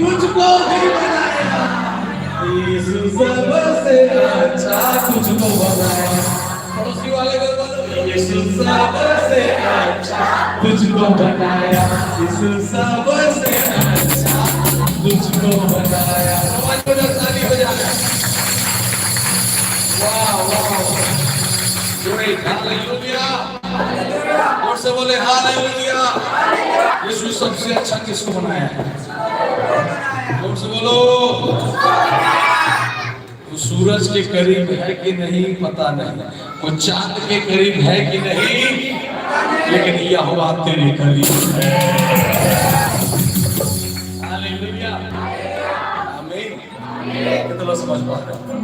तुझको ही बनाया यीशु सबसे यीशु सबसे अच्छा तुझको बनाया, यीशु सबसे अच्छा तुझको बनाया। ताली बजाना। वाह वाह, ग्रेट, हालेलुया। और से बोले हालेलुया। यीशु सबसे अच्छा किसको बनाया है? और से बोलो। वो सूरज के करीब है कि नहीं पता नहीं, वो चांद के करीब है कि नहीं, लेकिन यहोवा तेरे करीब है। हालेलुया, आमीन। कितना समझ पा रहे हो?